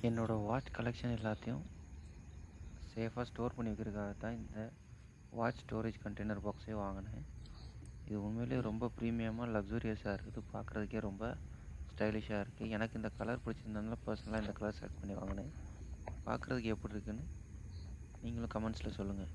என்னோடய watch collection எல்லாத்தையும் சேஃபாக ஸ்டோர் பண்ணி வைக்கிறதுக்காக தான் இந்த வாட்ச் ஸ்டோரேஜ் கண்டெய்னர் பாக்ஸே வாங்கினேன். இது உண்மையிலேயே ரொம்ப ப்ரீமியமாக லக்ஸூரியஸாக இருக்குது. பார்க்குறதுக்கே ரொம்ப ஸ்டைலிஷாக இருக்குது. எனக்கு இந்த கலர் பிடிச்சிருந்ததுனால பர்சனலாக இந்த கலர் செலக்ட் பண்ணி வாங்கினேன். பார்க்குறதுக்கு எப்படி இருக்குன்னு நீங்களும் கமெண்ட்ஸில் சொல்லுங்கள்.